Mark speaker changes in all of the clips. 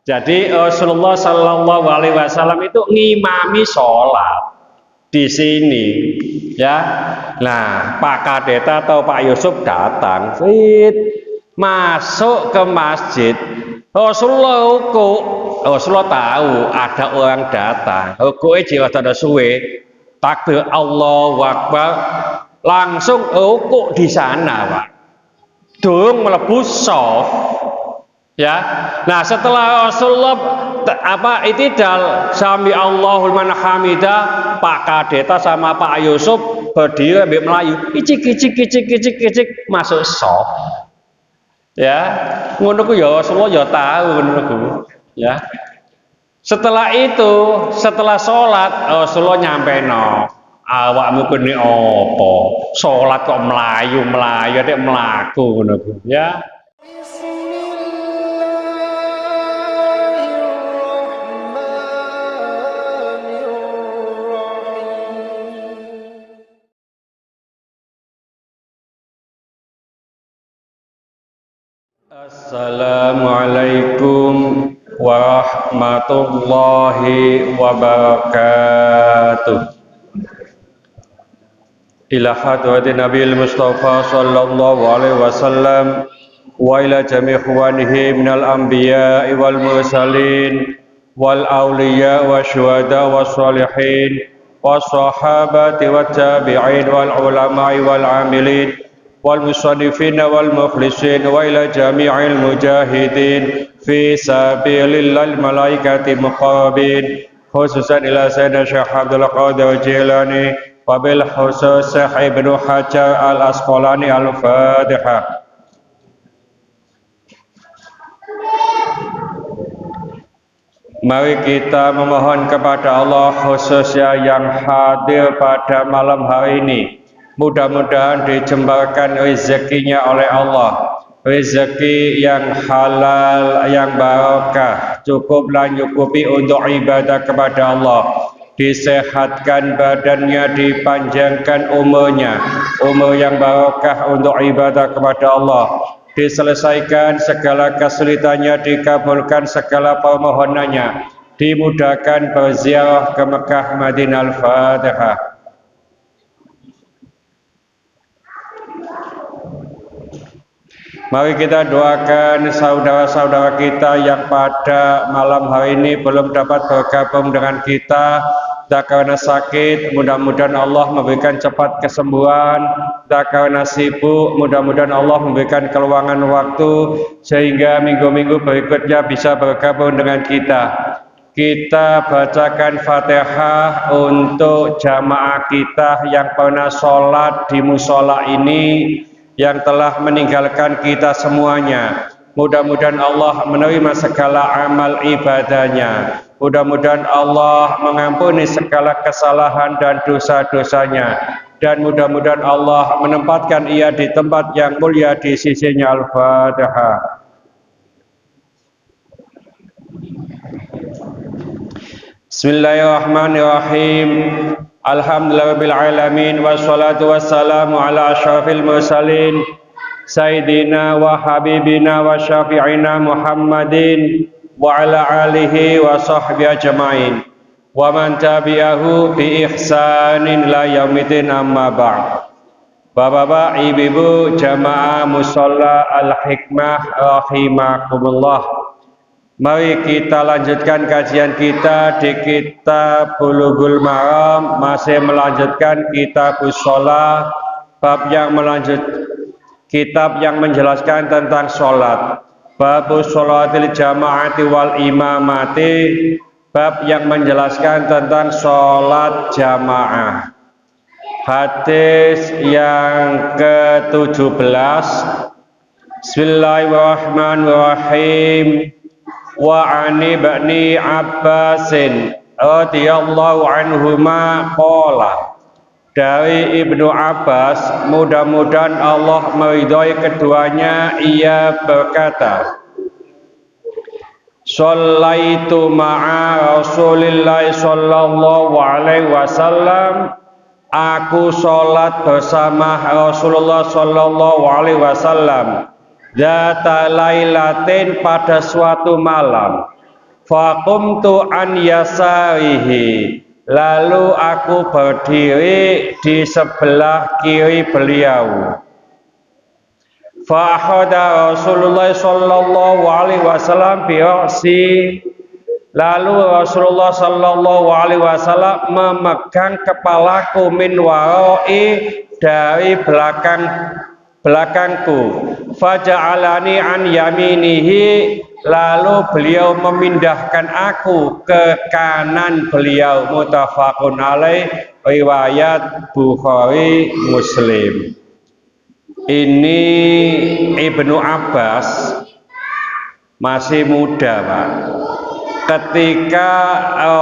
Speaker 1: Jadi Rasulullah Shallallahu Alaihi Wasallam itu ngimami sholat di sini, ya. Nah, Pak Kadeta atau Pak Yusuf datang, masuk ke masjid. Rasulullah tahu ada orang datang. Ruku'e jiwa tada suwe, takbir Allahu Akbar, langsung rukuk di sana, Pak. Durung mlebu shaf. Ya, nah setelah Rasulullah itidal sami Allahu liman hamidah, Pak Kadeta sama Pak Yusuf berdiri ambil Melayu, kicik masuk shaf. Ya, ngono ku ya Rasulullah ya tahu ngono ku. Ya. Setelah itu, setelah sholat Rasulullah nyampeno, awakmu kene apa? Sholat kok melayu nek mlaku ngono ku. Ya. Assalamualaikum warahmatullahi wabarakatuh. Ila hadratin Nabil Mustafa sallallahu alaihi wasallam wa ila jami' ikhwanihi minal anbiya'i wal mursalin wal awliya wa syuhada wa salihin wa sahabati wa tabi'in wal ulama'i wal amilin wal musannifina wal mukhlisin wa ila jami'il mujahidin fi sabilillahil malaikati muqarrabin khususan ila sayyidina Syekh Abdul Qadir Jilani wa bil khusus Syekh Ibnu Hajar Al Asqalani Al-Fatihah. Mari kita memohon kepada Allah khususnya yang hadir pada malam hari ini. Mudah-mudahan dijembarkan rezekinya oleh Allah, rezeki yang halal, yang barokah, cukuplah nyukupi untuk ibadah kepada Allah, disehatkan badannya, dipanjangkan umurnya, umur yang barokah untuk ibadah kepada Allah, diselesaikan segala kesulitannya, dikabulkan segala permohonannya, dimudahkan berziarah ke Mekah Madinah. Al-Fatihah. Mari kita doakan saudara-saudara kita yang pada malam hari ini belum dapat bergabung dengan kita, tak karena sakit, mudah-mudahan Allah memberikan cepat kesembuhan, tak karena sibuk, mudah-mudahan Allah memberikan keluangan waktu sehingga minggu-minggu berikutnya bisa bergabung dengan kita. Kita bacakan Fatihah untuk jamaah kita yang pernah sholat di musola ini, yang telah meninggalkan kita semuanya. Mudah-mudahan Allah menerima segala amal ibadahnya. Mudah-mudahan Allah mengampuni segala kesalahan dan dosa-dosanya. Dan mudah-mudahan Allah menempatkan ia di tempat yang mulia di sisinya. Al-Fatihah. Bismillahirrahmanirrahim. Alhamdulillahirabbil alamin wassalatu wassalamu ala asyrafil mursalin sayyidina wa habibina wa syafi'ina Muhammadin wa ala alihi wa sahbihi ajmain wa man tabi'ahu bi ihsanin la yaumiddin, amma ba'd. Bapak-bapak, ibu-ibu jamaah musholla Al-Hikmah rahimakumullah. Mari kita lanjutkan kajian kita di kitab Bulughul Maram, masih melanjutkan kitab shalah, bab yang kitab yang menjelaskan tentang sholat. Bab sholatil jamaati wal imamati, bab yang menjelaskan tentang sholat jamaah. Hadis yang ke-17. Bismillahirrahmanirrahim. Wa ani bani Abbasin radhiyallahu anhuma qala, dari Ibnu Abbas, mudah-mudahan Allah meridhai keduanya, ia berkata, shallaitu ma'a Rasulillah sallallahu alaihi wasallam, aku sholat bersama Rasulullah sallallahu alaihi wasallam, zata lailatin, pada suatu malam. Faqumtu an yasarihi, lalu aku berdiri di sebelah kiri beliau. Fa akhadha Rasulullah sallallahu alaihi wasallam bi ra'si, lalu Rasulullah sallallahu alaihi wasallam memegang kepalaku min warai, dari belakangku. Faja'alani an yaminihi, lalu beliau memindahkan aku ke kanan beliau. Muttafaqun alaih, riwayat Bukhari Muslim. Ini Ibnu Abbas masih muda, Pak. Ketika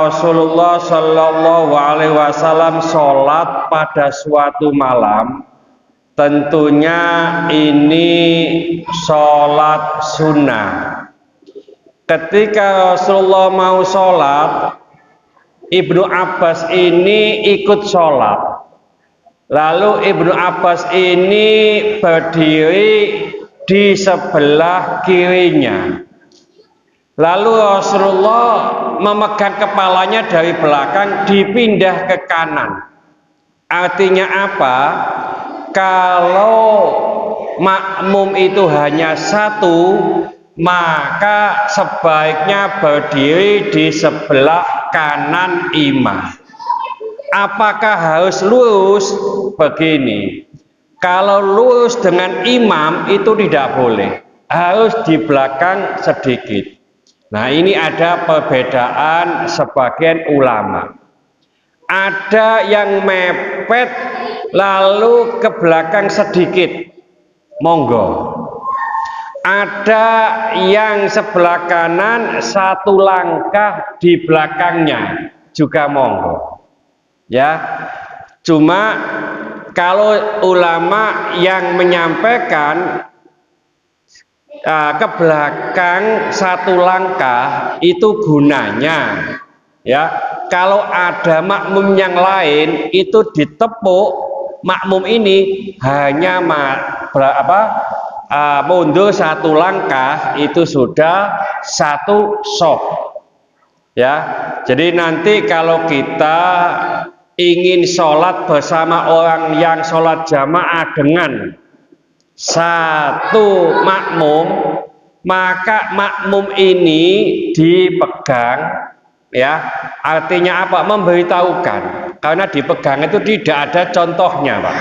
Speaker 1: Rasulullah Shallallahu Alaihi Wasallam sholat pada suatu malam, tentunya ini sholat sunnah. Ketika Rasulullah mau sholat, Ibnu Abbas ini ikut sholat. Lalu Ibnu Abbas ini berdiri di sebelah kirinya. Lalu Rasulullah memegang kepalanya dari belakang, dipindah ke kanan. Artinya apa? Kalau makmum itu hanya satu, maka sebaiknya berdiri di sebelah kanan imam. Apakah harus lurus? Begini, kalau lurus dengan imam itu tidak boleh, harus di belakang sedikit. Nah, ini ada perbedaan sebagian ulama. Ada yang mepet lalu ke belakang sedikit, monggo. Ada yang sebelah kanan satu langkah di belakangnya, juga monggo. Ya, cuma kalau ulama yang menyampaikan ke belakang satu langkah itu gunanya, ya, kalau ada makmum yang lain itu ditepuk, makmum ini hanya mundur satu langkah itu sudah satu shop, ya. Jadi nanti kalau kita ingin sholat bersama orang yang sholat jamaah dengan satu makmum, maka makmum ini dipegang, ya. Artinya apa? Memberitahukan. Karena dipegang itu tidak ada contohnya, Pak.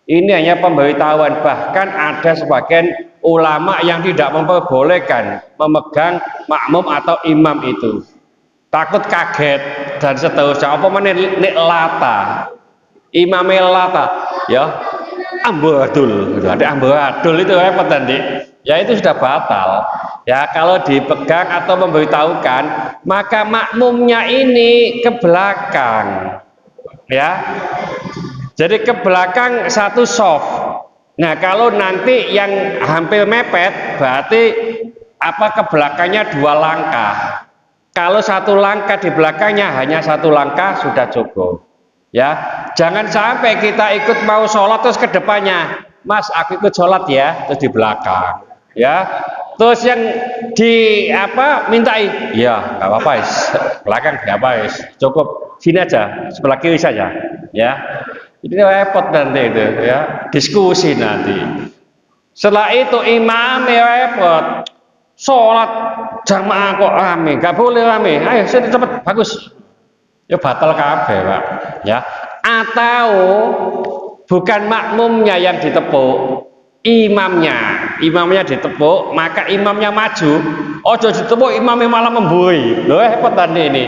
Speaker 1: Ini hanya pemberitahuan. Bahkan ada sebagian ulama yang tidak memperbolehkan memegang makmum atau imam itu. Takut kaget dan seterusnya. Apa mana nek lata, imam lata, ya amburadul, ada amburadul itu repot nanti. Ya itu sudah batal. Ya kalau dipegang atau memberitahukan, maka makmumnya ini ke belakang, ya. Jadi ke belakang satu soft. Nah kalau nanti yang hampir mepet, berarti ke belakangnya dua langkah. Kalau satu langkah di belakangnya hanya satu langkah sudah cukup, ya. Jangan sampai kita ikut mau sholat terus ke depannya, Mas aku ikut sholat ya, terus di belakang, ya. Terus yang mintai, ya nggak apa-apa, belakang nggak apa, cukup sini aja, sebelah kiri saja, ya. Jadi repot nanti itu, ya, diskusi nanti. Setelah itu imam repot. Sholat jamaah kok rame, gak boleh rame. Ayo sini cepet, bagus. Ya batal kabeh, Pak. Ya. Atau bukan makmumnya yang ditepuk, imamnya ditepuk, maka imamnya maju. Ojo ditepuk, imamnya malah membui. Loh, repot tadi ini.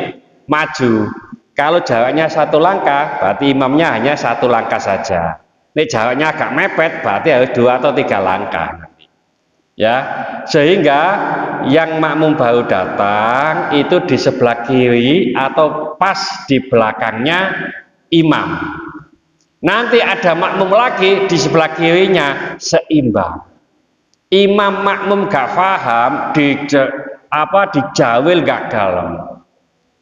Speaker 1: Maju. Kalau jaraknya satu langkah, berarti imamnya hanya satu langkah saja. Ini jaraknya agak mepet, berarti harus 2 atau 3 langkah. Ya, sehingga yang makmum baru datang itu di sebelah kiri atau pas di belakangnya imam. Nanti ada makmum lagi di sebelah kirinya seimbang. Imam makmum gak paham dijawil gak dalam.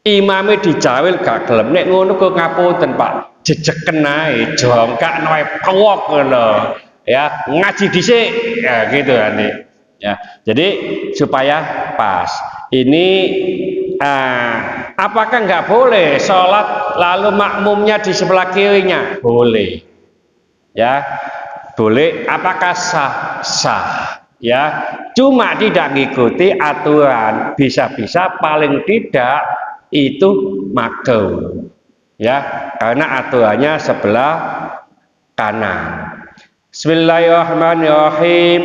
Speaker 1: Imamnya dijawil gak dalam. Nek ngono kok ngapunten Pak, jejeken ae, jongkak nae kewok ngono. Ya, ngaji dhisik ya gitu nanti. Ya, jadi supaya pas. Ini apakah nggak boleh sholat lalu makmumnya di sebelah kirinya? Boleh, ya, boleh. Apakah sah? Sah, ya. Cuma tidak mengikuti aturan. Bisa-bisa paling tidak itu makruh, ya, karena aturannya sebelah kanan. Bismillahirrahmanirrahim.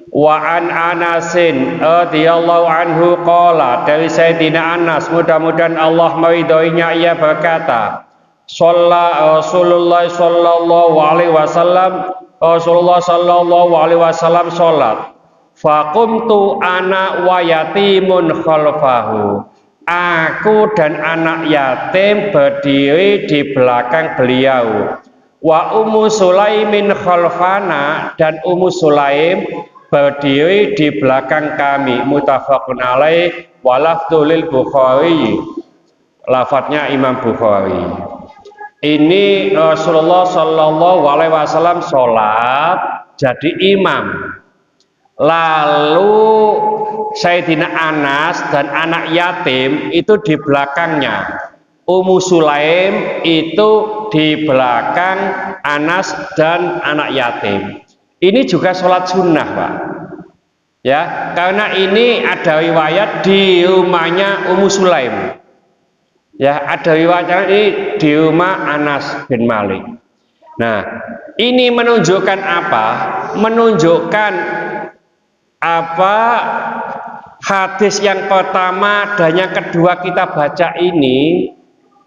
Speaker 1: Wa an Anasin radhiyallahu anhu qala, dari Sayyidina Anas, mudah-mudahan Allah meridhoinya, ia berkata, shalla Rasulullah sallallahu alaihi wasallam, Rasulullah sallallahu alaihi wasallam salat, faqumtu ana wa yatimun khalfahu, aku dan anak yatim berdiri di belakang beliau, wa Ummu Sulaimin khalfana, dan Ummu Sulaim berdiri di belakang kami. Muttafaqun alaih wa lafdzul Bukhari, lafadznya Imam Bukhari. Ini Rasulullah sallallahu alaihi wasallam sholat jadi imam, lalu Sayyidina Anas dan anak yatim itu di belakangnya, Ummu Sulaim itu di belakang Anas dan anak yatim. Ini juga sholat sunnah, Pak, ya, karena ini ada riwayat di rumahnya Ummu Sulaim, ya, ada riwayat ini di rumah Anas bin Malik. Nah, ini menunjukkan apa? Menunjukkan apa? Hadis yang pertama dan yang kedua kita baca ini,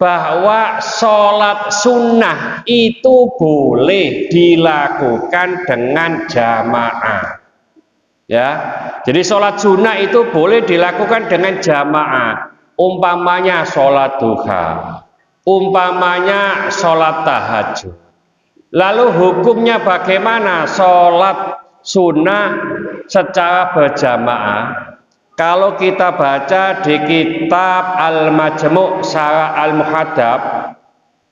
Speaker 1: bahwa sholat sunnah itu boleh dilakukan dengan jamaah, ya. Jadi sholat sunnah itu boleh dilakukan dengan jamaah, umpamanya sholat duha, umpamanya sholat tahajud. Lalu hukumnya bagaimana sholat sunnah secara berjamaah? Kalau kita baca di kitab Al-Majmu' Syarah Al-Muhadzab,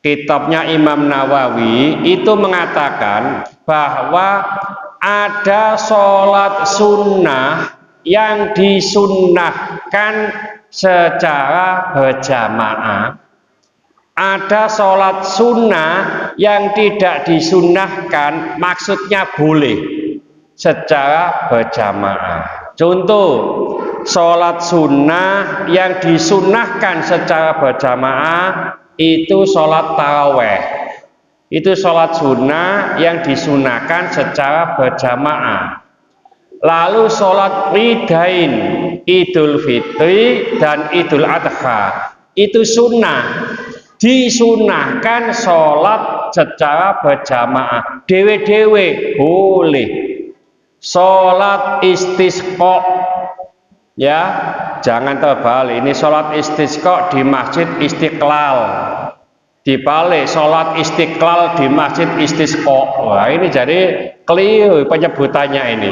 Speaker 1: kitabnya Imam Nawawi, itu mengatakan bahwa ada sholat sunnah yang disunnahkan secara berjamaah, ada sholat sunnah yang tidak disunnahkan, maksudnya boleh secara berjamaah. Contoh, sholat sunnah yang disunnahkan secara berjamaah itu sholat taraweh. Itu sholat sunnah yang disunnahkan secara berjamaah. Lalu sholat idain, Idul Fitri dan Idul Adha, itu sunnah, disunnahkan sholat secara berjamaah. Dewe-dewe boleh. Sholat istisqa, ya, jangan terbalik. Ini sholat istisqa di Masjid Istiqlal, dibalik sholat Istiqlal di Masjid Istisqa. Wah, ini jadi keliru penyebutannya ini.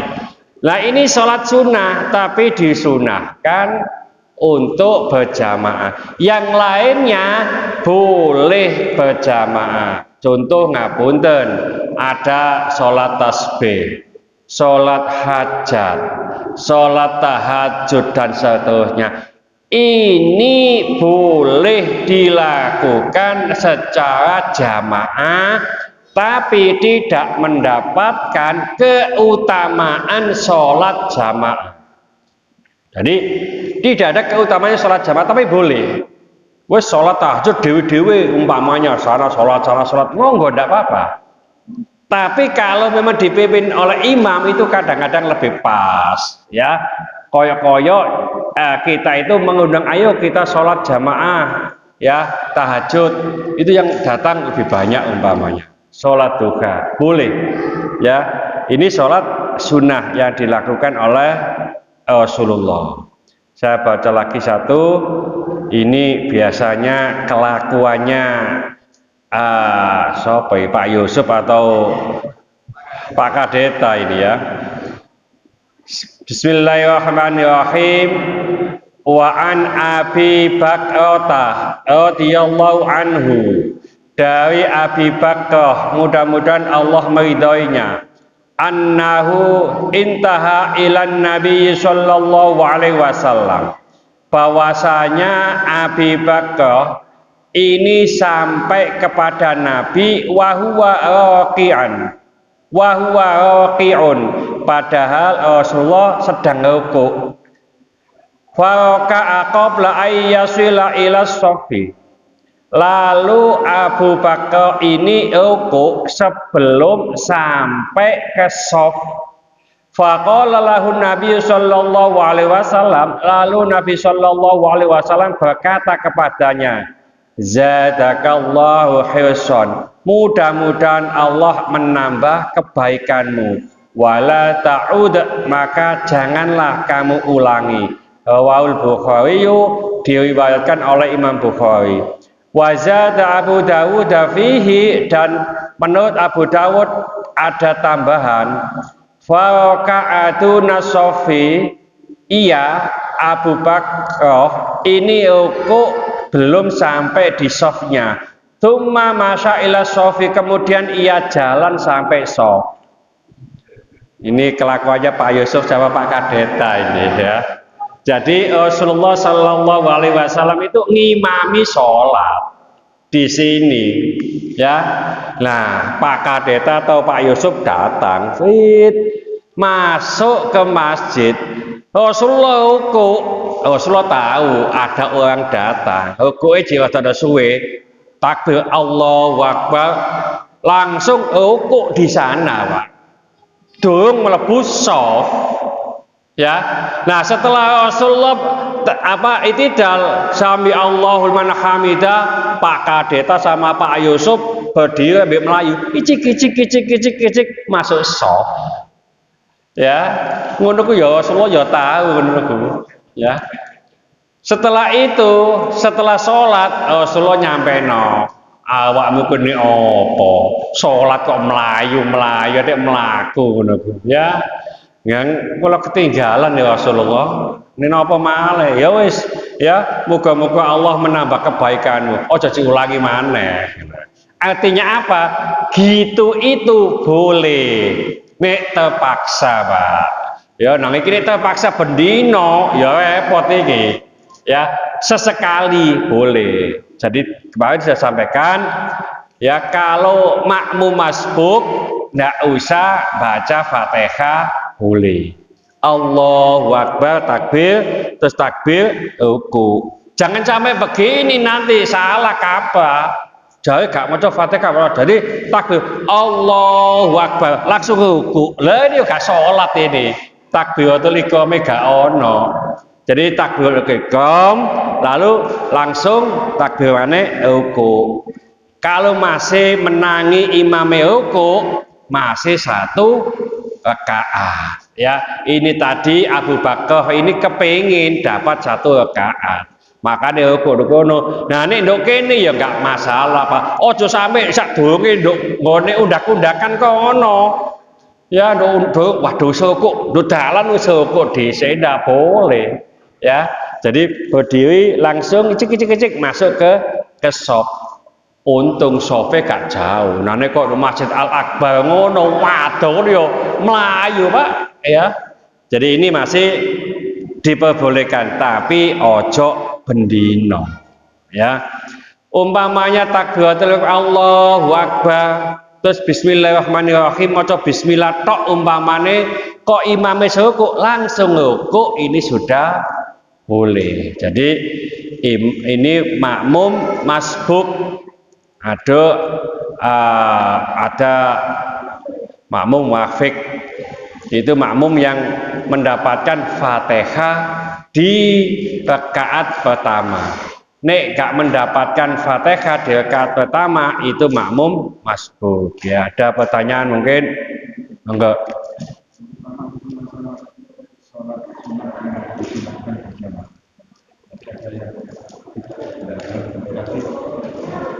Speaker 1: Nah, ini sholat sunnah tapi disunahkan untuk berjamaah. Yang lainnya boleh berjamaah. Contoh ngapunten, ada sholat tasbih, sholat hajat, sholat tahajud dan seterusnya. Ini boleh dilakukan secara jamaah, tapi tidak mendapatkan keutamaan sholat jamaah. Jadi tidak ada keutamaan sholat jamaah, tapi boleh. Wes sholat tahajud dewi-dewi, umpamanya sana sholat, monggo, tidak apa-apa. Tapi kalau memang dipimpin oleh imam itu kadang-kadang lebih pas, ya. Koyok-koyok kita itu mengundang, ayo kita sholat jamaah, ya, tahajud, itu yang datang lebih banyak umpamanya. Sholat duha boleh, ya. Ini sholat sunnah yang dilakukan oleh Rasulullah. Saya baca lagi satu. Ini biasanya kelakuannya Pak Yusuf atau Pak Kadeta ini, ya. Bismillahirrahmanirrahim. Wa an Abi Bakrah radhiyallahu anhu, dari Abi Bakrah, mudah-mudahan Allah meridhoinya, annahu intaha ilan Nabi sallallahu alaihi wasallam, bahwasanya Abi Bakar ini sampai kepada Nabi wahwa raqi'un, padahal Rasulullah sedang rukuk. Faraka'a qabla ayyasila ila sofi. Lalu Abu Bakar ini rukuk sebelum sampai ke sof. Faqala lahu Nabi sallallahu alaihi wasallam, lalu Nabi sallallahu alaihi wasallam berkata kepadanya, zadakallahu hirsan, mudah-mudahan Allah menambah kebaikanmu, wala ta'ud, maka janganlah kamu ulangi. Rawahul Bukhari, diriwayatkan oleh Imam Bukhari. Wa zada Abu Dawud fihi, dan menurut Abu Dawud ada tambahan, Farakaatu nasofi, iya Abu Bakar ini rukuk belum sampai di sofnya. Tsumma masya ila sofi, kemudian ia jalan sampai sof. Ini kelakuannya Pak Yusuf sama Pak Kadeta ini ya. Jadi Rasulullah Shallallahu Alaihi Wasallam itu ngimami sholat di sini ya. Nah, Pak Kadeta atau Pak Yusuf datang, masuk ke masjid. Rasulullah rukuk. Rasulullah tahu ada orang datang. Rukuknya jiwa tada suwe. Takbir Allahu Akbar, langsung rukuk di sana, Pak. Durung mlebu shaf. Ya. Nah, setelah Rasulullah itidal sami Allahul man hamida, Pak Kadeta sama Pak Yusuf berdiri ambil Melayu, kicik masuk shaf. Ya, ngono ku ya Rasulullah ya tahu ngono ku. Ya. Setelah itu, setelah sholat Rasulullah nyampe awakmu kene apa? Sholat kok melayu nek mlaku ngono ku. Ya. Yang kula ketinggalan ya Rasulullah. Ini apa malih? Ya wis, ya muga-muga Allah menambah kebaikanmu. Ojo diulangi maneh. Artinya apa? Gitu itu boleh. Nek terpaksa, Pak. Ya nang iki nek terpaksa bendino, ya repot iki. Ya, sesekali boleh. Jadi kemarin saya sampaikan, ya kalau makmum masbuk enggak usah baca Fatihah, boleh. Allahu Akbar, takbir, terus takbir, ruku. Jangan sampai begini nanti salah kaprah. Jadi gak maca Fatihah, jadi takbir Allahu Akbar, langsung ruku. Lah ini gak sholat ini. Takbiratul iqamah gak ono. Jadi takbiratul iqam, lalu langsung takbirane ruku. Kalau masih menangi imame ruku, masih satu rakaat. Ya, ini tadi Abu Bakar ini kepingin dapat satu rakaat. Makanya ruku kono. Nah, nek nduk kene ya enggak masalah, Pak. Ojo sampe sak durunge nduk nggone undak-undakan kono. Ya, nduk waduh sokok, nduk dalan wis sokok dhisik ndak boleh. Ya. Jadi berdiri langsung cicik masuk ke shop. Untung sofe gak jauh. Nah nek kok Masjid Al Akbar ngono waduh yo melayu, Pak, ya. Jadi ini masih diperbolehkan, tapi ojo bendino, ya. Umpamanya takbiratul Allahu Akbar, terus bismillahirrahmanirrahim, maca bismillah tok umpamane kok imame rukuk langsung rukuk, ini sudah boleh. Jadi ini makmum masbuk. Ada makmum wafik, itu makmum yang mendapatkan Fatihah di rakaat pertama. Nek gak mendapatkan Fatihah di rakaat pertama, itu makmum masbuk. Ya, ada pertanyaan mungkin? Enggak.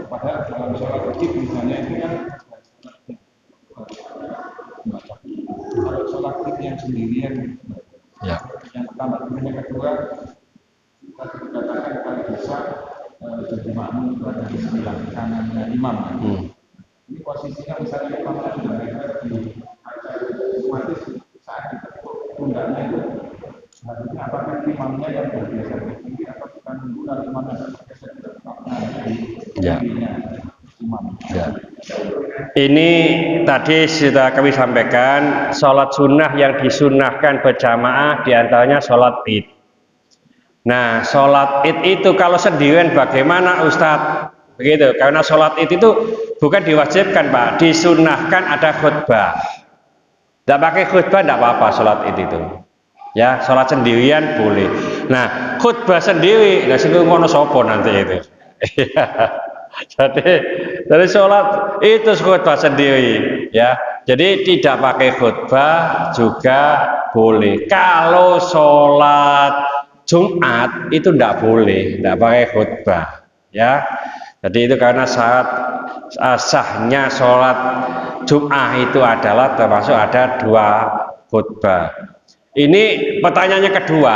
Speaker 2: Padahal dalam sholat wajib misalnya itu kan kalau sholat wajib yang sendirian,
Speaker 1: Ya.
Speaker 2: Yang pertama, yang kedua kita dikatakan kalau bisa jadi makmum berada di sebelah kanannya imam. Ini posisinya misalnya imamnya sudah berada di otomatis saat ditekuk pundaknya itu harusnya apakah imamnya yang bergeser ke kiri menunggu nanti mana
Speaker 1: Ya. Ya. Ini tadi sudah kami sampaikan, sholat sunnah yang disunnahkan berjamaah diantaranya sholat id. Nah, sholat id itu kalau sendirian bagaimana Ustadz? Begitu, karena sholat id itu bukan diwajibkan Pak, disunnahkan ada khutbah. Tidak pakai khutbah tidak apa-apa sholat id itu. Ya, sholat sendirian boleh. Nah, khutbah sendiri, nah sing ngono sapa nanti itu. jadi sholat itu khutbah sendiri, ya. Jadi tidak pakai khutbah juga boleh. Kalau sholat Jumat itu tidak boleh, tidak pakai khutbah, ya. Jadi itu karena sahnya sholat Jumat itu adalah termasuk ada 2 khutbah. Ini pertanyaannya kedua,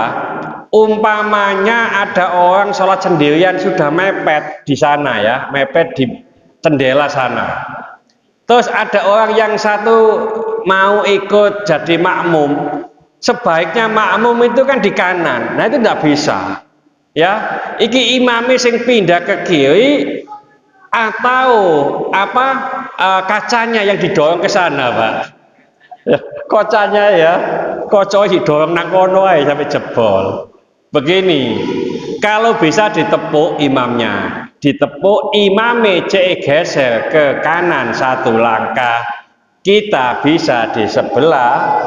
Speaker 1: umpamanya ada orang sholat sendirian sudah mepet di sana ya, mepet di jendela sana. Terus ada orang yang satu mau ikut jadi makmum, sebaiknya makmum itu kan di kanan, nah itu tidak bisa. Ya, iki imami sing pindah ke kiri atau kacanya yang didorong ke sana, Pak. Kocanya ya, kocok didorong nang kono ae sampai jebol. Begini, kalau bisa ditepuk imamnya, ditepuk imame cek geser ke kanan 1 langkah, kita bisa di sebelah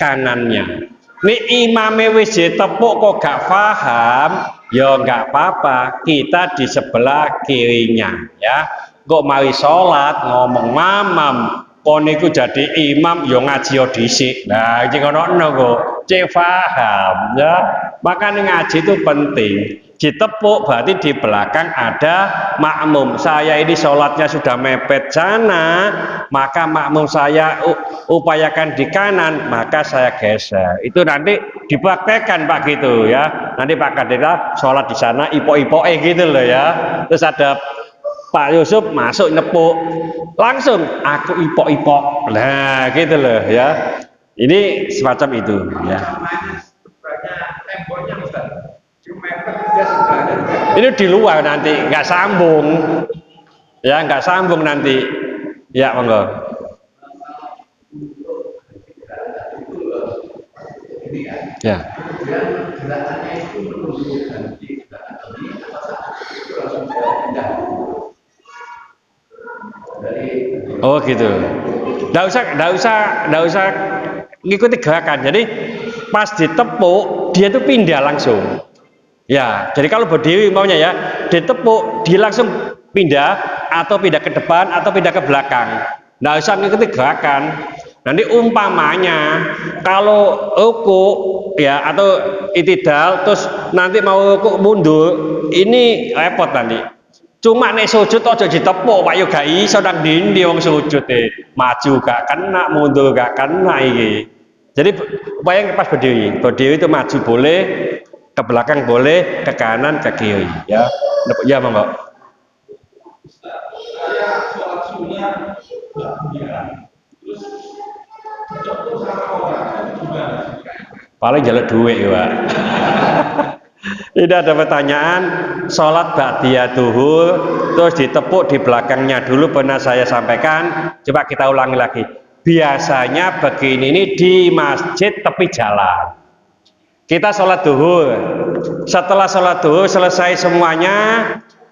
Speaker 1: kanannya. Nih imame wis ditepuk kok gak paham, ya nggak apa-apa, kita di sebelah kirinya ya. Kok mari sholat ngomong mamam koniku jadi imam yo ngaji yo dhisik. Nah, iki ngono kok cek paham ya. Makanya ngaji itu penting. Ditepuk berarti di belakang ada makmum. Saya ini sholatnya sudah mepet sana, maka makmum saya upayakan di kanan, maka saya geser. Itu nanti dipraktekkan Pak gitu ya. Nanti Pak Kadeta sholat di sana ipo-ipoe gitu loh ya. Terus ada Pak Yusuf masuk nepuk, langsung aku ipok-ipok, nah gitu loh ya. Ini semacam itu ya. Ini di luar nanti nggak sambung, ya nggak sambung nanti, ya monggo. Ya. Oh gitu. Nggak usah ngikuti gerakan. Jadi pas ditepuk dia tuh pindah langsung. Ya, jadi kalau berdiri maunya ya ditepuk dia langsung pindah atau pindah ke depan atau pindah ke belakang. Nggak usah ngikuti gerakan. Nanti umpamanya kalau ruku ya atau itidal terus nanti mau ruku mundur, ini repot nanti. Cuma nek sujud aja ditepuk Pak yo gak iso nang ndi wong sujud maju gak kena, mundur gak kena iki. Jadi upaya pas berdiri itu maju boleh, ke belakang boleh, ke kanan, ke kiri ya. Ya monggo. Saya sholat sunnah terus sama orang juga paling jalan duit ya Pak. Ini ada pertanyaan, sholat ba'diyah duhur terus ditepuk di belakangnya dulu pernah saya sampaikan, coba kita ulangi lagi. Biasanya begini ini di masjid tepi jalan. Kita sholat duhur, setelah sholat duhur selesai semuanya,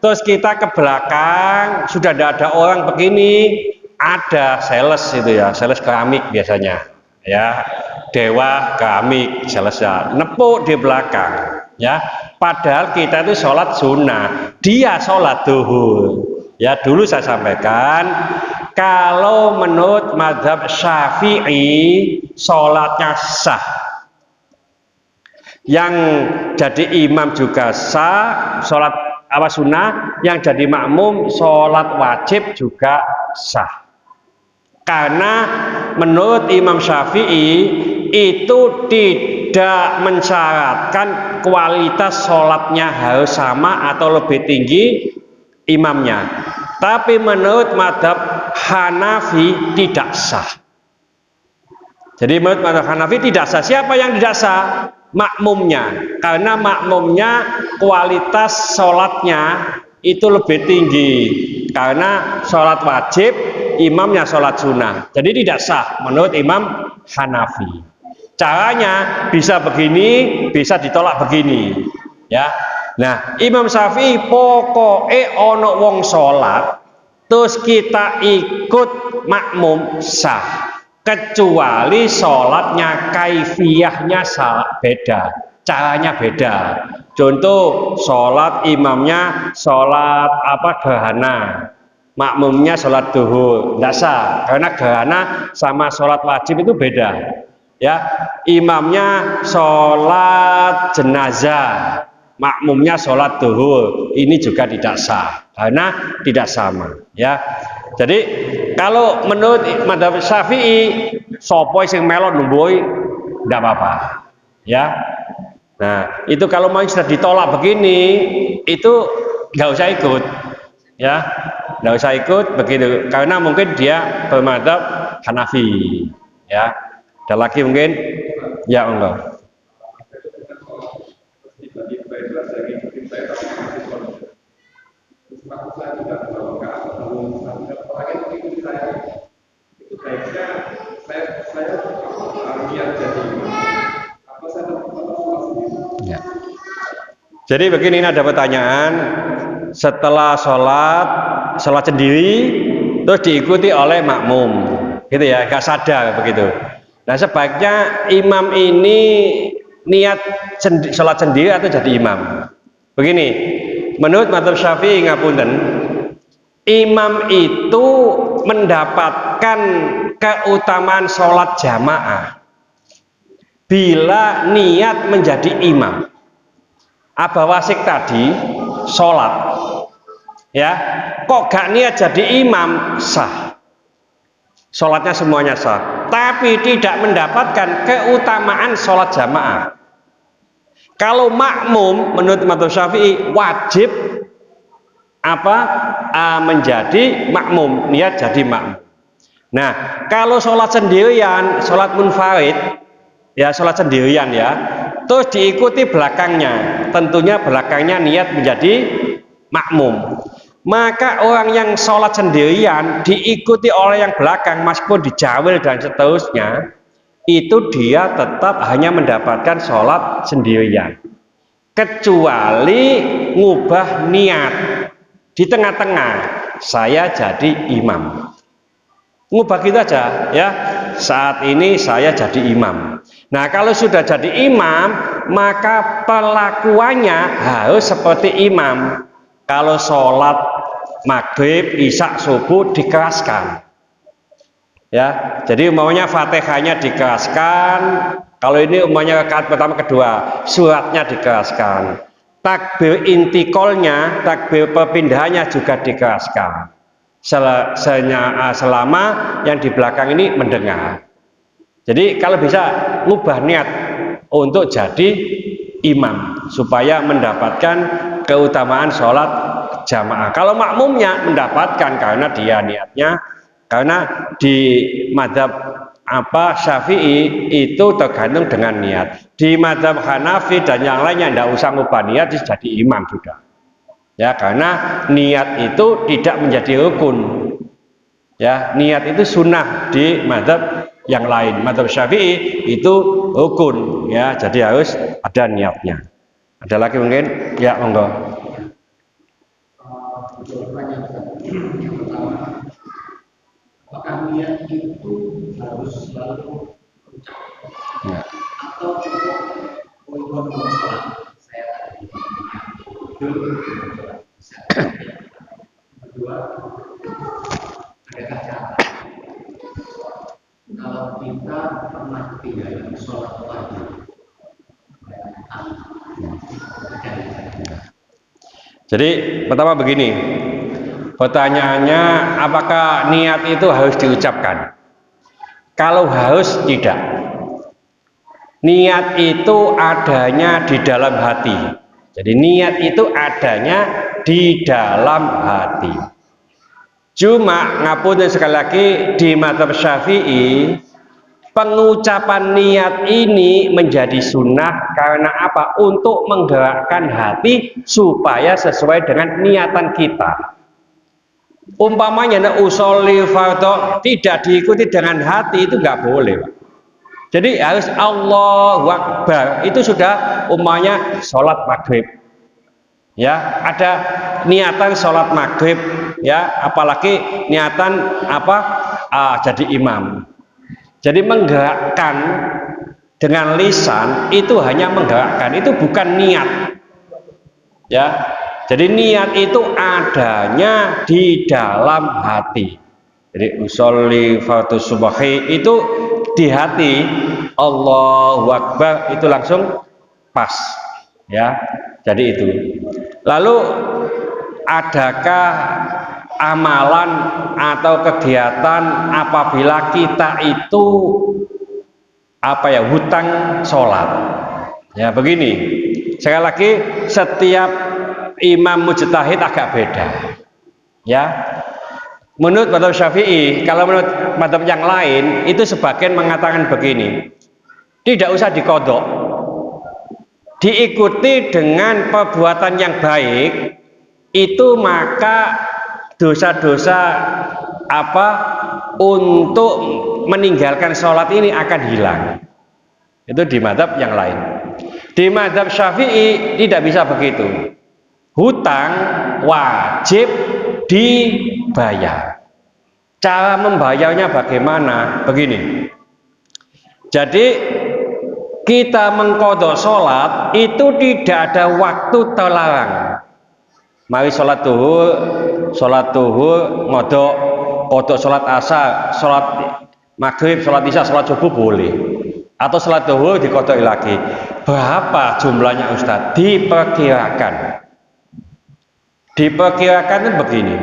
Speaker 1: terus kita ke belakang, sudah tidak ada orang begini, ada sales itu ya, sales keramik biasanya ya, dewa keramik selesai nepuk di belakang ya, padahal kita itu sholat sunnah, dia sholat duhur ya. Dulu saya sampaikan kalau menurut mazhab Syafi'i sholatnya sah, yang jadi imam juga sah, sholat sunnah, yang jadi makmum sholat wajib juga sah. Karena menurut Imam Syafi'i itu tidak mensyaratkan kualitas sholatnya harus sama atau lebih tinggi imamnya. Tapi menurut mazhab Hanafi tidak sah. Jadi menurut mazhab Hanafi tidak sah. Siapa yang tidak sah? makmumnya, karena makmumnya kualitas sholatnya itu lebih tinggi, karena sholat wajib, imamnya sholat sunnah, jadi tidak sah menurut Imam Hanafi. Caranya bisa begini, bisa ditolak begini, ya. Nah, Imam Syafi'i pokoknya ono wong sholat terus kita ikut makmum sah, kecuali sholatnya kaifiyahnya beda, caranya beda. Contoh sholat imamnya sholat gerhana, makmumnya sholat duhur, tidak sah, karena gerhana sama sholat wajib itu beda, ya. Imamnya sholat jenazah, makmumnya sholat duhur, ini juga tidak sah karena tidak sama, ya. Jadi kalau menurut madzhab Syafi'i sopo sing melon numbui tidak apa-apa, ya. Nah, itu kalau mau sudah ditolak begini itu nggak usah ikut, ya, nggak usah ikut begitu, karena mungkin dia bermadzhab Hanafi, ya. Ada lagi mungkin, ya enggak. Ya. Jadi begini, ini ada pertanyaan, setelah sholat sendiri terus diikuti oleh makmum, gitu ya, gak sadar begitu. Nah, sebaiknya imam ini niat sholat sendiri atau jadi imam? Begini, menurut madzhab Syafi'i ngapunten, imam itu mendapatkan keutamaan sholat jamaah bila niat menjadi imam. Aba Wasik tadi sholat, ya, kok gak niat jadi imam, sah, sholatnya semuanya sah, tapi tidak mendapatkan keutamaan sholat jamaah. Kalau makmum menurut madzhab Syafi'i wajib menjadi makmum, niat jadi makmum. Nah, kalau sholat sendirian, sholat munfarid, ya, sholat sendirian, ya, terus diikuti belakangnya, tentunya belakangnya niat menjadi makmum, maka orang yang sholat sendirian diikuti oleh yang belakang meskipun dijawil dan seterusnya, itu dia tetap hanya mendapatkan sholat sendirian, kecuali ngubah niat di tengah-tengah, saya jadi imam, ngubah gitu aja, ya, saat ini saya jadi imam. Nah, kalau sudah jadi imam, maka perlakuannya harus seperti imam. Kalau sholat maghrib, isya, subuh dikeraskan, ya. Jadi umpamanya Fatihahnya dikeraskan. Kalau ini umpamanya rakaat pertama kedua, suratnya dikeraskan. Takbir intikolnya, takbir perpindahannya juga dikeraskan. Selama yang di belakang ini mendengar. Jadi kalau bisa ngubah niat untuk jadi imam supaya mendapatkan keutamaan sholat jamaah. Kalau makmumnya mendapatkan karena dia niatnya, karena di madzhab Syafi'i itu tergantung dengan niat. Di madzhab Hanafi dan yang lainnya tidak usah ngubah niat, jadi imam sudah. Ya, karena niat itu tidak menjadi rukun. Ya, niat itu sunnah di madzhab yang lain. Madzhab Syafi'i itu rukun, ya, jadi harus ada niatnya. Ada lagi mungkin? Ya, monggo.
Speaker 3: Yang pertama, apakah niat itu harus selalu ucap, ya, atau cukup untuk sholat? Saya tadi kedua, adakah cara kalau kita pernah tinggal sholat wajib?
Speaker 1: Jadi pertama begini, pertanyaannya apakah niat itu harus diucapkan? Kalau harus, tidak. Niat itu adanya di dalam hati. Jadi niat itu adanya di dalam hati. Cuma ngapunten sekali lagi, di madzhab Syafi'i pengucapan niat ini menjadi sunnah karena apa? Untuk menggerakkan hati supaya sesuai dengan niatan kita. Umpamanya usolli fardhu tidak diikuti dengan hati itu nggak boleh, Pak. Jadi harus Allahu Akbar, itu sudah umpamanya sholat maghrib, ya ada niatan sholat maghrib, ya apalagi niatan apa jadi imam. Jadi menggerakkan dengan lisan itu hanya menggerakkan, itu bukan niat, ya. Jadi niat itu adanya di dalam hati. Jadi usolli fardhu subhi itu di hati, Allahu Akbar itu langsung pas, ya. Jadi itu. Lalu adakah amalan atau kegiatan apabila kita itu hutang sholat? Ya begini, sekali lagi setiap imam mujtahid agak beda, ya. Menurut mazhab Syafi'i, kalau menurut mazhab yang lain itu sebagian mengatakan begini, tidak usah dikodok, diikuti dengan perbuatan yang baik, itu maka dosa-dosa untuk meninggalkan sholat ini akan hilang. Itu di mazhab yang lain. Di mazhab Syafi'i tidak bisa begitu. Hutang wajib dibayar. Cara membayarnya bagaimana? Begini. Jadi kita mengqadha sholat itu tidak ada waktu terlarang. Mari sholat duhur ngodok, qadha sholat asar, sholat maghrib, sholat isya, sholat subuh boleh. Atau sholat duhur diqadha lagi. Berapa jumlahnya Ustaz? Diperkirakan. Diperkirakan itu begini,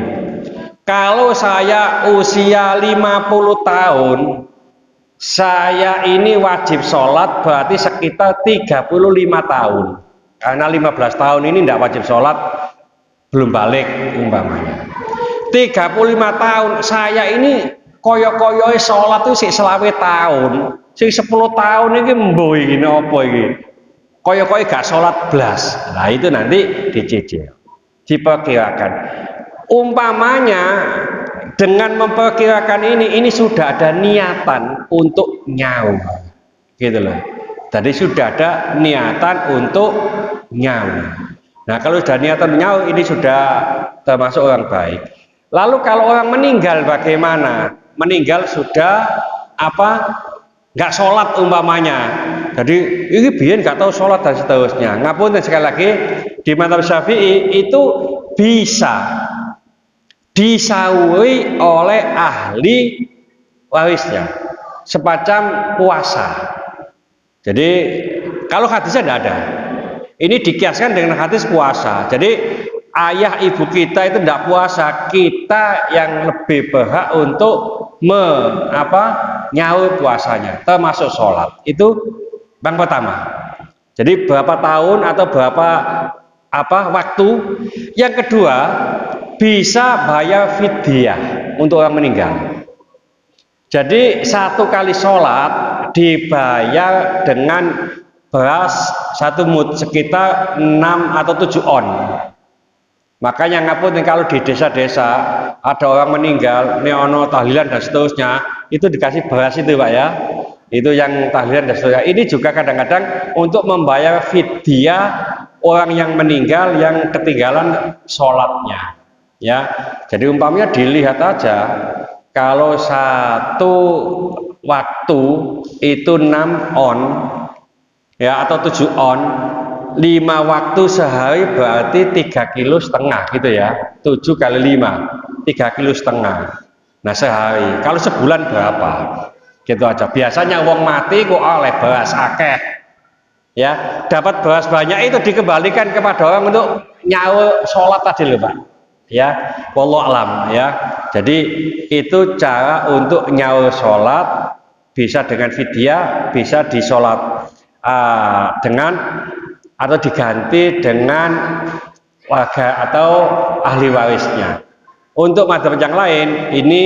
Speaker 1: kalau saya usia 50 tahun, saya ini wajib sholat berarti sekitar 35 tahun. Karena 15 tahun ini tidak wajib sholat, belum balik umpamanya. 35 tahun, saya ini koyo-koyoi sholat itu selawe tahun, 10 tahun ini mboh ini apa ini? Koyo-koyo gak sholat blas. Nah itu nanti dicicil. Diperkirakan, umpamanya dengan memperkirakan ini sudah ada niatan untuk nyawa, gitu loh. Jadi sudah ada niatan untuk nyawa. Nah kalau sudah niatan nyawa ini sudah termasuk orang baik. Lalu kalau orang meninggal bagaimana? Meninggal sudah nggak sholat umpamanya. Jadi ini biar nggak tahu sholat dan seterusnya. Ngapunten sekali lagi, di mazhab Syafi'i itu bisa disauri oleh ahli warisnya, semacam puasa. Jadi kalau hadisnya tidak ada, ini dikiaskan dengan hadis puasa. Jadi ayah ibu kita itu tidak puasa, kita yang lebih berhak untuk nyaur puasanya, termasuk sholat. Itu yang pertama. Jadi berapa tahun atau berapa waktu. Yang kedua, bisa bayar fidyah untuk orang meninggal. Jadi satu kali sholat dibayar dengan beras 1 mud, sekitar 6 atau 7 on. Makanya ngapun kalau di desa-desa ada orang meninggal, neono tahlilan dan seterusnya, itu dikasih beras itu Pak ya. Itu yang tahlilan dan seterusnya. Ini juga kadang-kadang untuk membayar fidyah orang yang meninggal yang ketinggalan sholatnya. Ya, jadi umpamanya dilihat aja, kalau satu waktu itu 6 on, ya atau 7 on, 5 waktu sehari berarti 3,5 kilo gitu ya. 7 kali 5 3,5 kilo. Nah sehari, kalau sebulan berapa? Gitu aja. Biasanya wong mati kok oleh beras akeh, ya dapat beras banyak itu dikembalikan kepada orang untuk nyawa sholat tadi loh Pak. Ya, wallahu alam ya. Jadi itu cara untuk nyawa sholat, bisa dengan fidyah, bisa disolat dengan atau diganti dengan warga atau ahli warisnya. Untuk mazhab yang lain ini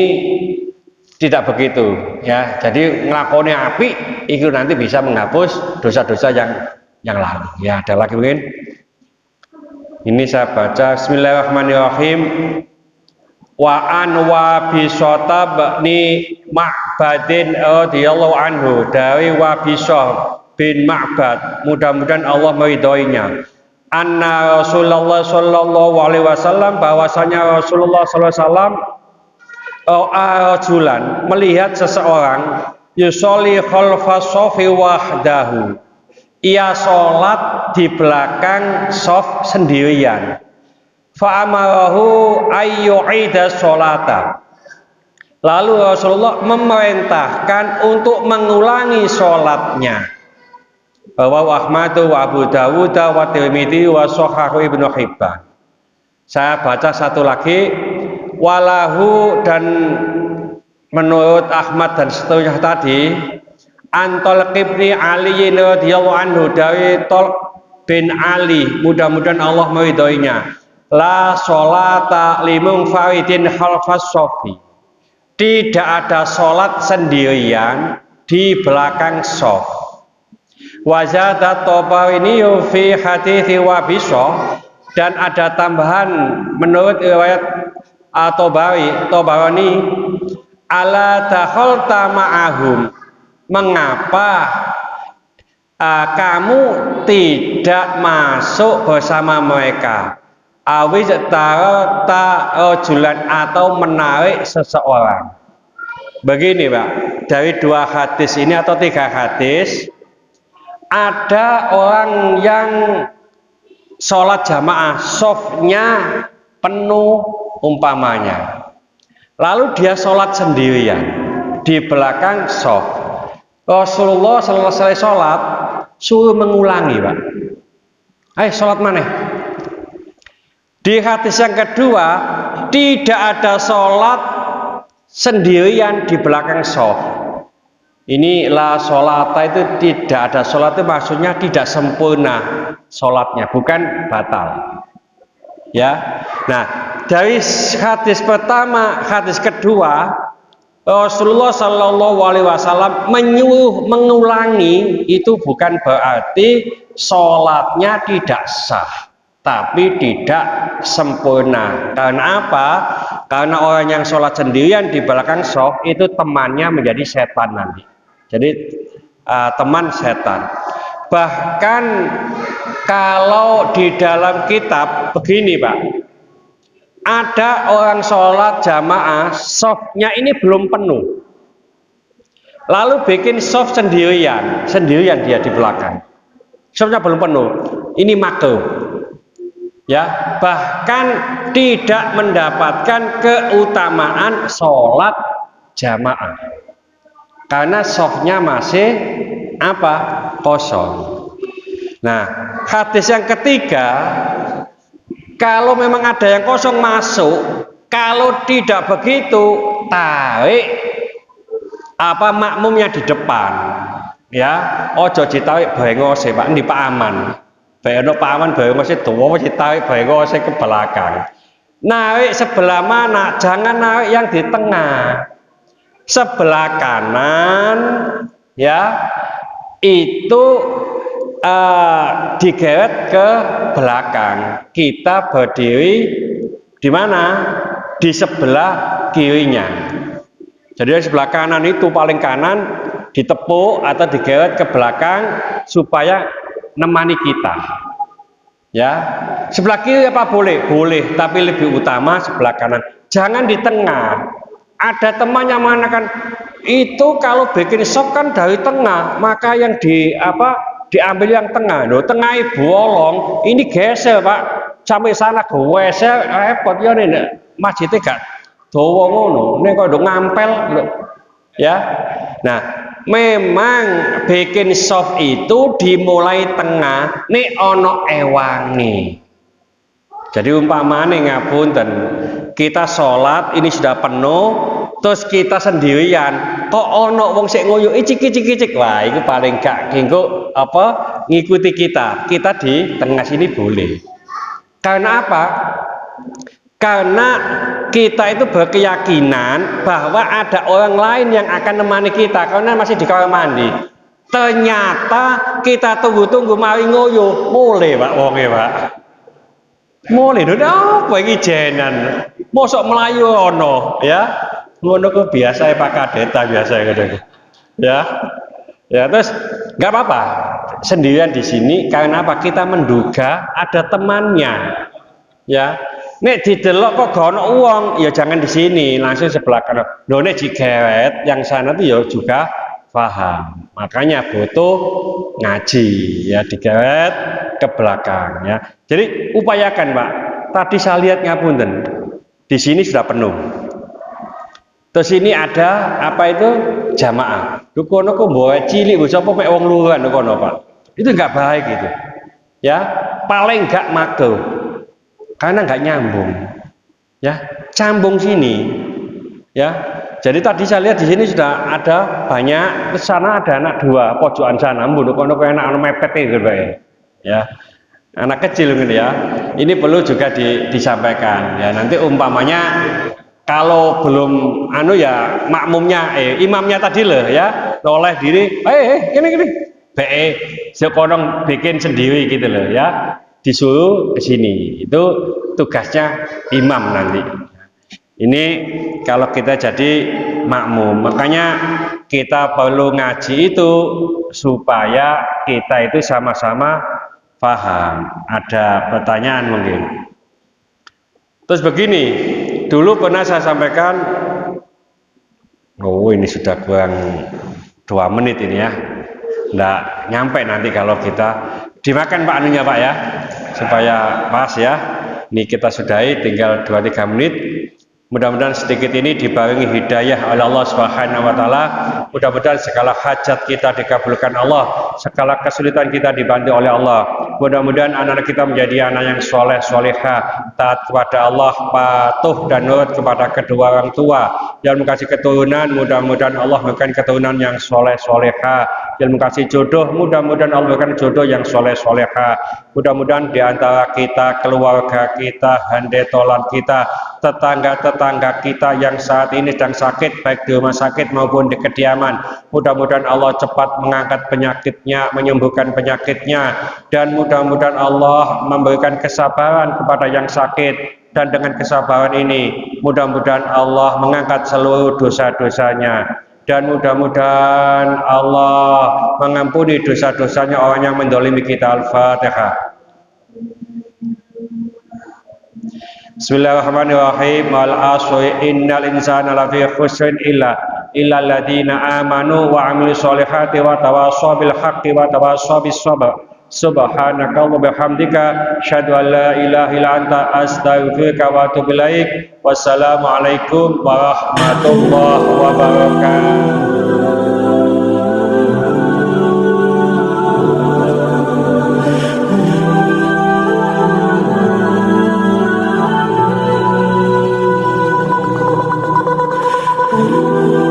Speaker 1: tidak begitu ya. Jadi ngelakoni api itu nanti bisa menghapus dosa-dosa yang lalu. Ya, ada lagi mungkin. Ini saya baca Bismillahirrahmanirrahim. Wa an wa bisota bni Ma'badin radhiyallahu anhu, dari Wabisah bin Ma'bad, mudah-mudahan Allah meridhoinya, anna Rasulullah sallallahu alaihi wasallam, bahwasanya Rasulullah sallallahu alaihi wasallam rajulan, melihat seseorang, yusolli khalfa sofi wahdahu, ia sholat di belakang sof sendirian. Fa'amarahu ayyu'ida sholata, lalu Rasulullah memerintahkan untuk mengulangi sholatnya. Rawahu Ahmad wa Abu Dawud wa Tirmidzi wa Shahahu Ibnu Hibban. Saya baca satu lagi. Walahu, dan menurut Ahmad dan seterusnya tadi, Antol Ibni Ali radhiyallahu anhu, dari Tolq bin Ali, mudah-mudahan Allah meridhoinya, la sholata limung faridin khalfas sofi, tidak ada sholat sendirian di belakang sof. Wazadat Tabarini fi hadithi Wabisah, dan ada tambahan menurut riwayat Tabarani, ala dakhalta ma'ahum, mengapa kamu tidak masuk bersama mereka, awiz tarata rajulan, atau menarik seseorang. Begini Pak, dari dua hadis ini atau tiga hadis, ada orang yang sholat jamaah, sofnya penuh umpamanya, lalu dia sholat sendirian di belakang sof. Rasulullah selesai sholat suruh mengulangi Pak, ayo sholat mana. Di hadis yang kedua, tidak ada sholat sendirian di belakang sof. Ini la sholata, itu tidak ada sholat, itu maksudnya tidak sempurna sholatnya, bukan batal ya. Nah, dari hadis pertama, hadis kedua, Rasulullah Shallallahu Alaihi Wasallam menyuruh mengulangi, itu bukan berarti sholatnya tidak sah, tapi tidak sempurna. Karena apa? Karena orang yang sholat sendirian di belakang sof itu temannya menjadi setan nanti. Jadi teman setan. Bahkan kalau di dalam kitab begini Pak, ada orang sholat jamaah, softnya ini belum penuh, lalu bikin soft sendirian dia di belakang, softnya belum penuh, ini makruh ya, bahkan tidak mendapatkan keutamaan sholat jamaah karena softnya masih apa? Kosong. Nah, hadis yang ketiga, kalau memang ada yang kosong masuk, kalau tidak begitu tarik apa makmumnya di depan ya, ojo ditarik bengose Pak, di Pak Aman Pak Aman bengose tuwa ditarik bengose ke belakang, narik sebelah mana, jangan narik yang di tengah, sebelah kanan ya, itu digeret ke belakang, kita berdiri di mana? Di sebelah kirinya. Jadi sebelah kanan itu paling kanan ditepuk atau digeret ke belakang supaya nemani kita. Ya, sebelah kiri apa boleh? Boleh, tapi lebih utama sebelah kanan. Jangan di tengah. Ada temannya mengatakan itu kalau bikin sop kan dari tengah, maka yang diambil yang tengah. Loh, tengah bolong, ini geser Pak, sampai sana geser repot ya nih, masjidnya gak dawa ngono, nih kok udah ngampel loh. Ya, nah memang bikin sop itu dimulai tengah, nih ono ewangi. Jadi umpamanya ngapunten, kita sholat ini sudah penuh, terus kita sendirian, kok ono wong sik ngoyo icik-icik, wah itu paling gak ngikut ngikuti kita di tengah sini boleh. Karena apa? Karena kita itu berkeyakinan bahwa ada orang lain yang akan menemani kita karena masih di kamar mandi. Ternyata kita tunggu-tunggu mari ngoyo, mulai Pak wonge Pak. Mulai lho apa iki jenan. Mosok melayu ono ya. Ngono ku biasa Pak Kadeta biasa gitu. Ya. Ya terus nggak apa-apa sendirian di sini karena apa? Kita menduga ada temannya. Ya. Nek didelok kok gak ono uang, ya jangan di sini, langsung sebelah kanan. Lho nek digeret yang sana tuh ya juga paham. Makanya butuh ngaji, ya digeret ke belakang ya. Jadi upayakan Pak. Tadi saya lihat ngapunten. Di sini sudah penuh. Terus ini ada apa itu jamaah. Dukono kok bawa cilik, sapa mek wong luruhan dukono Pak. Itu enggak baik gitu. Ya, paling enggak makro. Karena nggak nyambung, ya cambung sini, ya. Jadi tadi saya lihat di sini sudah ada banyak, ke sana ada anak dua, pojokan sana, mbunduk kono anak mepet gitu ya. Anak kecil gitu ya. Ini perlu juga disampaikan, ya. Nanti umpamanya kalau belum anu ya makmumnya, imamnya tadi loh ya, noleh diri, gini, sekonong bikin sendiri gitu loh ya. Disuruh ke sini, itu tugasnya imam nanti. Ini kalau kita jadi makmum, makanya kita perlu ngaji itu supaya kita itu sama-sama paham. Ada pertanyaan mungkin. Terus begini, dulu pernah saya sampaikan, oh ini sudah kurang 2 menit ini ya, nggak nyampe nanti kalau kita dimakan Pak anunya Pak ya, supaya pas ya. Ini kita sudahi tinggal 2-3 menit. Mudah-mudahan sedikit ini dibarengi hidayah oleh Allah Subhanahu wa taala. Mudah-mudahan segala hajat kita dikabulkan Allah, segala kesulitan kita dibantu oleh Allah. Mudah-mudahan anak-anak kita menjadi anak yang soleh solehah, taat kepada Allah, patuh dan nurut kepada kedua orang tua. Yang mengasihi keturunan, mudah-mudahan Allah memberikan keturunan yang soleh solehah. Yang mengasihi jodoh, mudah-mudahan Allah memberikan jodoh yang soleh solehah. Mudah-mudahan di antara kita, keluarga kita, handetolan kita, tetangga-tetangga kita yang saat ini sedang sakit baik di rumah sakit maupun di kediaman, mudah-mudahan Allah cepat mengangkat penyakitnya, menyembuhkan penyakitnya, dan mudah-mudahan Allah memberikan kesabaran kepada yang sakit, dan dengan kesabaran ini mudah-mudahan Allah mengangkat seluruh dosa-dosanya, dan mudah-mudahan Allah mengampuni dosa-dosanya orang yang mendolimi kita. Al-Fatihah. Bismillahirrahmanirrahim. Wal asri innal insana lafi khusrin illa alladziina aamanu wa 'amilus solihati wa tawassaw bil haqqi wa tawassaw bis sabr. Subhanaka wa bihamdika asyhadu an la ilaha illa anta astaghfiruka wa atubu ilaik. Wassalamualaikum warahmatullahi wabarakatuh.
Speaker 4: Oh